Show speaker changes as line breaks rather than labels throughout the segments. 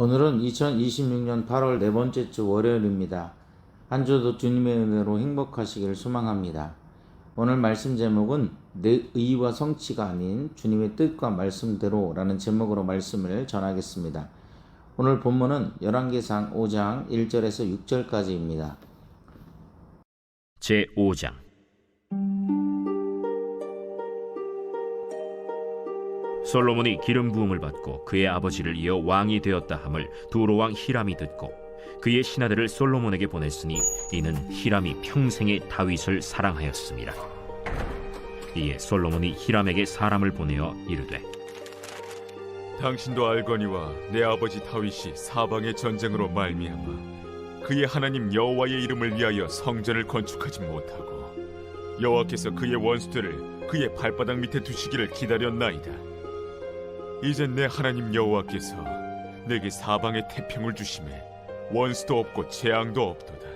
오늘은 2026년 8월 네 번째 주 월요일입니다. 한 주도 주님의 은혜로 행복하시기를 소망합니다. 오늘 말씀 제목은 내 의와 성취가 아닌 주님의 뜻과 말씀대로라는 제목으로 말씀을 전하겠습니다. 오늘 본문은 열왕기상 5장 1절에서 6절까지입니다.
제5장 솔로몬이 기름 부음을 받고 그의 아버지를 이어 왕이 되었다 함을 두로왕 히람이 듣고 그의 신하들을 솔로몬에게 보냈으니 이는 히람이 평생에 다윗을 사랑하였습니다. 이에 솔로몬이 히람에게 사람을 보내어 이르되
당신도 알거니와 내 아버지 다윗이 사방의 전쟁으로 말미암아 그의 하나님 여호와의 이름을 위하여 성전을 건축하지 못하고 여호와께서 그의 원수들을 그의 발바닥 밑에 두시기를 기다렸나이다. 이제 내 하나님 여호와께서 내게 사방의 태평을 주심에 원수도 없고 재앙도 없도다.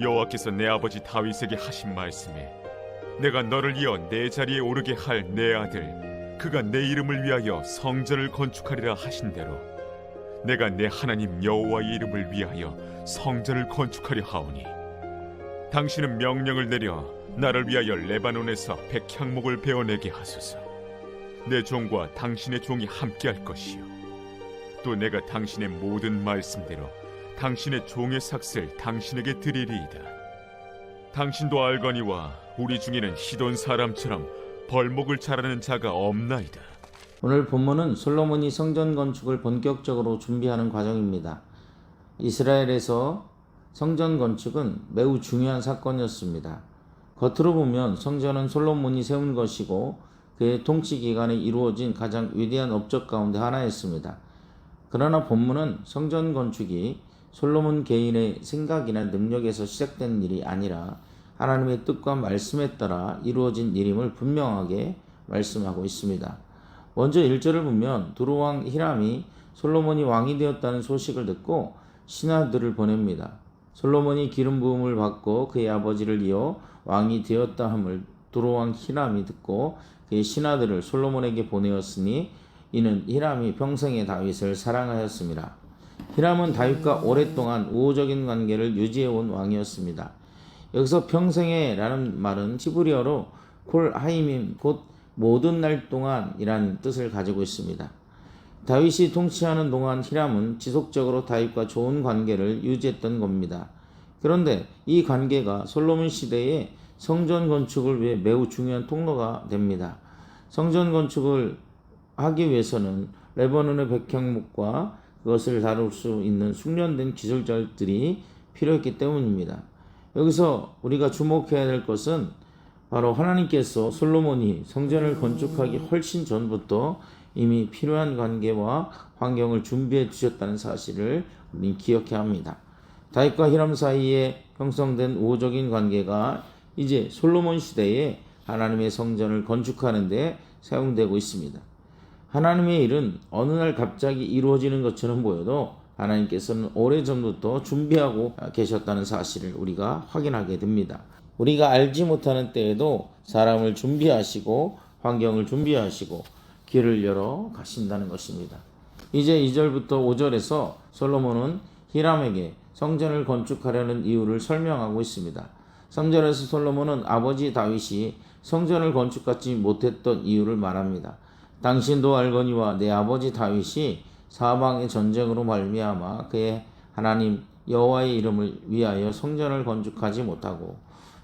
여호와께서 내 아버지 다윗에게 하신 말씀에 내가 너를 이어 내 자리에 오르게 할 내 아들 그가 내 이름을 위하여 성전을 건축하리라 하신 대로 내가 내 하나님 여호와의 이름을 위하여 성전을 건축하려 하오니 당신은 명령을 내려 나를 위하여 레바논에서 백향목을 베어내게 하소서. 내 종과 당신의 종이 함께할 것이요 또 내가 당신의 모든 말씀대로 당신의 종의 삭슬 당신에게 드리리이다. 당신도 알거니와 우리 중에는 시돈 사람처럼 벌목을 잘하는 자가 없나이다.
오늘 본문은 솔로몬이 성전 건축을 본격적으로 준비하는 과정입니다. 이스라엘에서 성전 건축은 매우 중요한 사건이었습니다. 겉으로 보면 성전은 솔로몬이 세운 것이고 그의 통치 기간에 이루어진 가장 위대한 업적 가운데 하나였습니다. 그러나 본문은 성전 건축이 솔로몬 개인의 생각이나 능력에서 시작된 일이 아니라 하나님의 뜻과 말씀에 따라 이루어진 일임을 분명하게 말씀하고 있습니다. 먼저 1절을 보면 두로왕 히람이 솔로몬이 왕이 되었다는 소식을 듣고 신하들을 보냅니다. 솔로몬이 기름 부음을 받고 그의 아버지를 이어 왕이 되었다 함을 두로왕 히람이 듣고 그의 신하들을 솔로몬에게 보내었으니 이는 히람이 평생에 다윗을 사랑하였습니다. 히람은 다윗과 오랫동안 우호적인 관계를 유지해온 왕이었습니다. 여기서 평생에 라는 말은 히브리어로 콜 하이밈 곧 모든 날 동안이라는 뜻을 가지고 있습니다. 다윗이 통치하는 동안 히람은 지속적으로 다윗과 좋은 관계를 유지했던 겁니다. 그런데 이 관계가 솔로몬 시대에 성전 건축을 위해 매우 중요한 통로가 됩니다. 성전 건축을 하기 위해서는 레바논의 백향목과 그것을 다룰 수 있는 숙련된 기술자들이 필요했기 때문입니다. 여기서 우리가 주목해야 될 것은 바로 하나님께서 솔로몬이 성전을 건축하기 훨씬 전부터 이미 필요한 관계와 환경을 준비해 주셨다는 사실을 우리는 기억해야 합니다. 다윗과 히람 사이에 형성된 우호적인 관계가 이제 솔로몬 시대에 하나님의 성전을 건축하는 데 사용되고 있습니다. 하나님의 일은 어느 날 갑자기 이루어지는 것처럼 보여도 하나님께서는 오래전부터 준비하고 계셨다는 사실을 우리가 확인하게 됩니다. 우리가 알지 못하는 때에도 사람을 준비하시고 환경을 준비하시고 길을 열어 가신다는 것입니다. 이제 2절부터 5절에서 솔로몬은 히람에게 성전을 건축하려는 이유를 설명하고 있습니다. 3절에서 솔로몬은 아버지 다윗이 성전을 건축하지 못했던 이유를 말합니다. 당신도 알거니와 내 아버지 다윗이 사방의 전쟁으로 말미암아 그의 하나님 여호와의 이름을 위하여 성전을 건축하지 못하고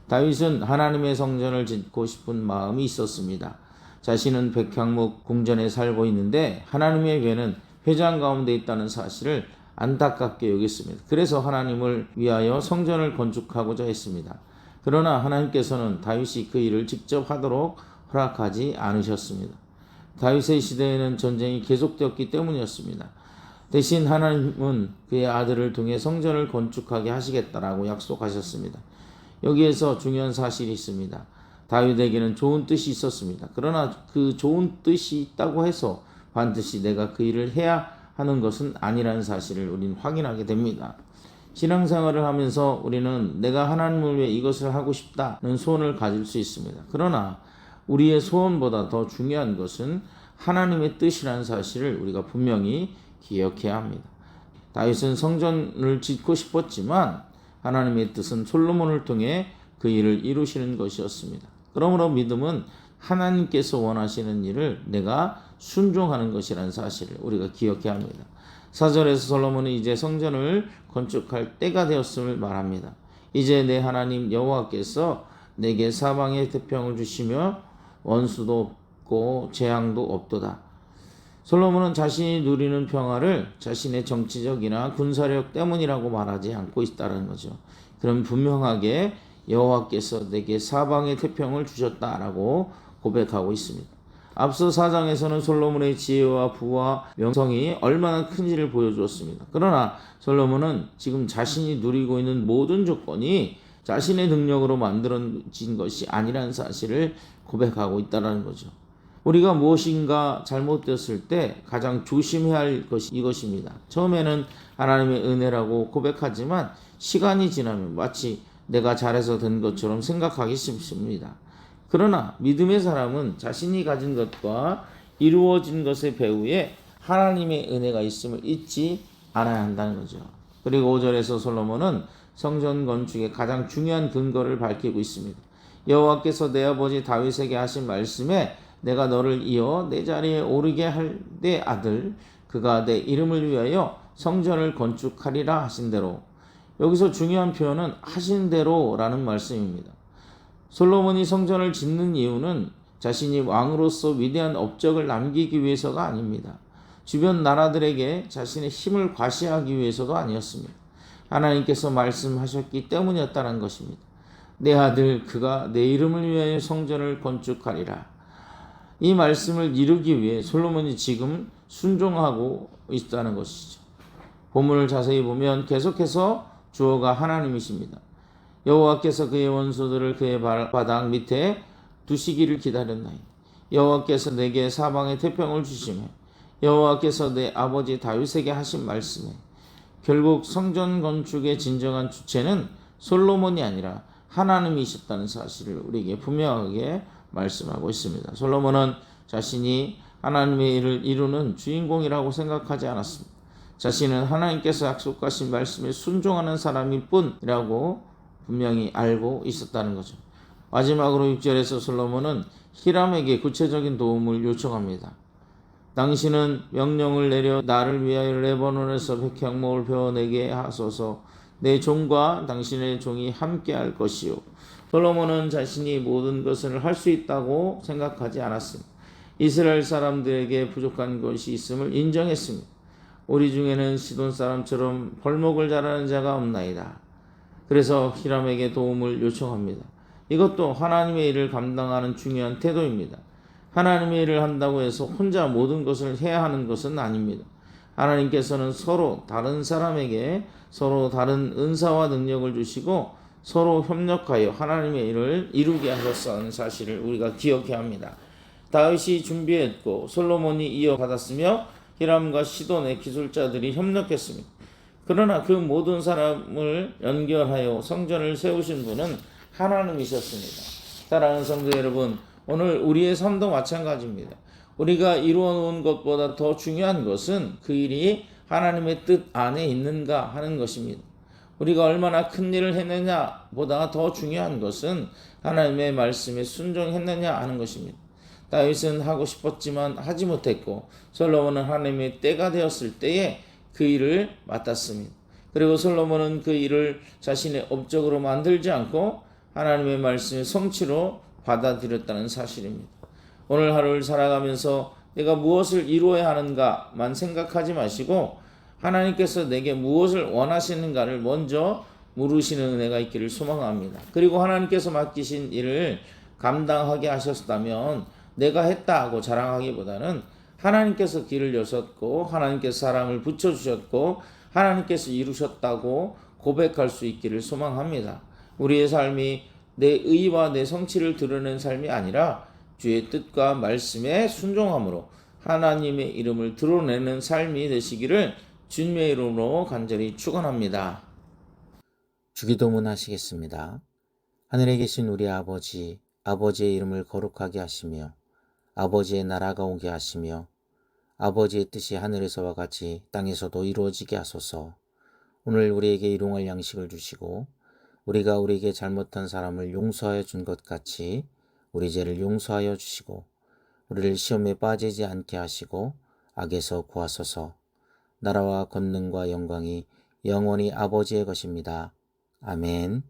다윗은 하나님의 성전을 짓고 싶은 마음이 있었습니다. 자신은 백향목 궁전에 살고 있는데 하나님의 괴는 회장 가운데 있다는 사실을 안타깝게 여겼습니다. 그래서 하나님을 위하여 성전을 건축하고자 했습니다. 그러나 하나님께서는 다윗이 그 일을 직접 하도록 허락하지 않으셨습니다. 다윗의 시대에는 전쟁이 계속되었기 때문이었습니다. 대신 하나님은 그의 아들을 통해 성전을 건축하게 하시겠다라고 약속하셨습니다. 여기에서 중요한 사실이 있습니다. 다윗에게는 좋은 뜻이 있었습니다. 그러나 그 좋은 뜻이 있다고 해서 반드시 내가 그 일을 해야 하는 것은 아니라는 사실을 우리는 확인하게 됩니다. 신앙생활을 하면서 우리는 내가 하나님을 위해 이것을 하고 싶다는 소원을 가질 수 있습니다. 그러나 우리의 소원보다 더 중요한 것은 하나님의 뜻이라는 사실을 우리가 분명히 기억해야 합니다. 다윗은 성전을 짓고 싶었지만 하나님의 뜻은 솔로몬을 통해 그 일을 이루시는 것이었습니다. 그러므로 믿음은 하나님께서 원하시는 일을 내가 순종하는 것이라는 사실을 우리가 기억해야 합니다. 4절에서 솔로몬은 이제 성전을 건축할 때가 되었음을 말합니다. 이제 내 하나님 여호와께서 내게 사방의 태평을 주시며 원수도 없고 재앙도 없도다. 솔로몬은 자신이 누리는 평화를 자신의 정치적이나 군사력 때문이라고 말하지 않고 있다는 거죠. 그럼 분명하게 여호와께서 내게 사방의 태평을 주셨다라고 고백하고 있습니다. 앞서 4장에서는 솔로몬의 지혜와 부와 명성이 얼마나 큰지를 보여주었습니다. 그러나 솔로몬은 지금 자신이 누리고 있는 모든 조건이 자신의 능력으로 만들어진 것이 아니라는 사실을 고백하고 있다는 거죠. 우리가 무엇인가 잘못되었을 때 가장 조심해야 할 것이 이것입니다. 처음에는 하나님의 은혜라고 고백하지만 시간이 지나면 마치 내가 잘해서 된 것처럼 생각하기 쉽습니다. 그러나 믿음의 사람은 자신이 가진 것과 이루어진 것의 배후에 하나님의 은혜가 있음을 잊지 않아야 한다는 거죠. 그리고 5절에서 솔로몬은 성전 건축의 가장 중요한 근거를 밝히고 있습니다. 여호와께서 내 아버지 다윗에게 하신 말씀에 내가 너를 이어 내 자리에 오르게 할 내 아들 그가 내 이름을 위하여 성전을 건축하리라 하신 대로. 여기서 중요한 표현은 하신 대로라는 말씀입니다. 솔로몬이 성전을 짓는 이유는 자신이 왕으로서 위대한 업적을 남기기 위해서가 아닙니다. 주변 나라들에게 자신의 힘을 과시하기 위해서도 아니었습니다. 하나님께서 말씀하셨기 때문이었다는 것입니다. 내 아들 그가 내 이름을 위하여 성전을 건축하리라. 이 말씀을 이루기 위해 솔로몬이 지금 순종하고 있다는 것이죠. 본문을 자세히 보면 계속해서 주어가 하나님이십니다. 여호와께서 그의 원수들을 그의 발바닥 밑에 두시기를 기다렸나이다. 여호와께서 내게 사방에 태평을 주시며 여호와께서 내 아버지 다윗에게 하신 말씀에 결국 성전 건축의 진정한 주체는 솔로몬이 아니라 하나님이셨다는 사실을 우리에게 분명하게 말씀하고 있습니다. 솔로몬은 자신이 하나님의 일을 이루는 주인공이라고 생각하지 않았습니다. 자신은 하나님께서 약속하신 말씀에 순종하는 사람일 뿐이라고 분명히 알고 있었다는 거죠. 마지막으로 6절에서 솔로몬은 히람에게 구체적인 도움을 요청합니다. 당신은 명령을 내려 나를 위하여 레바논에서 백향목을 베어내게 하소서. 내 종과 당신의 종이 함께 할 것이요. 솔로몬은 자신이 모든 것을 할 수 있다고 생각하지 않았습니다. 이스라엘 사람들에게 부족한 것이 있음을 인정했습니다. 우리 중에는 시돈 사람처럼 벌목을 잘하는 자가 없나이다. 그래서 히람에게 도움을 요청합니다. 이것도 하나님의 일을 감당하는 중요한 태도입니다. 하나님의 일을 한다고 해서 혼자 모든 것을 해야 하는 것은 아닙니다. 하나님께서는 서로 다른 사람에게 서로 다른 은사와 능력을 주시고 서로 협력하여 하나님의 일을 이루게 하셨다는 사실을 우리가 기억해야 합니다. 다윗이 준비했고 솔로몬이 이어받았으며 히람과 시돈의 기술자들이 협력했습니다. 그러나 그 모든 사람을 연결하여 성전을 세우신 분은 하나님이셨습니다. 사랑하는 성도 여러분, 오늘 우리의 삶도 마찬가지입니다. 우리가 이루어 놓은 것보다 더 중요한 것은 그 일이 하나님의 뜻 안에 있는가 하는 것입니다. 우리가 얼마나 큰 일을 했느냐 보다 더 중요한 것은 하나님의 말씀에 순종했느냐 하는 것입니다. 다윗은 하고 싶었지만 하지 못했고 솔로몬은 하나님의 때가 되었을 때에 그 일을 맡았습니다. 그리고 솔로몬은 그 일을 자신의 업적으로 만들지 않고 하나님의 말씀의 성취로 받아들였다는 사실입니다. 오늘 하루를 살아가면서 내가 무엇을 이루어야 하는가만 생각하지 마시고 하나님께서 내게 무엇을 원하시는가를 먼저 물으시는 은혜가 있기를 소망합니다. 그리고 하나님께서 맡기신 일을 감당하게 하셨다면 내가 했다 하고 자랑하기보다는 하나님께서 길을 여셨고 하나님께서 사람을 붙여주셨고 하나님께서 이루셨다고 고백할 수 있기를 소망합니다. 우리의 삶이 내 의와 내 성취를 드러낸 삶이 아니라 주의 뜻과 말씀에 순종함으로 하나님의 이름을 드러내는 삶이 되시기를 주님의 이름으로 간절히 축원합니다.
주기도문 하시겠습니다. 하늘에 계신 우리 아버지의 이름을 거룩하게 하시며 아버지의 나라가 오게 하시며 아버지의 뜻이 하늘에서와 같이 땅에서도 이루어지게 하소서. 오늘 우리에게 일용할 양식을 주시고 우리가 우리에게 잘못한 사람을 용서하여 준 것 같이 우리 죄를 용서하여 주시고 우리를 시험에 빠지지 않게 하시고 악에서 구하소서. 나라와 권능과 영광이 영원히 아버지의 것입니다. 아멘.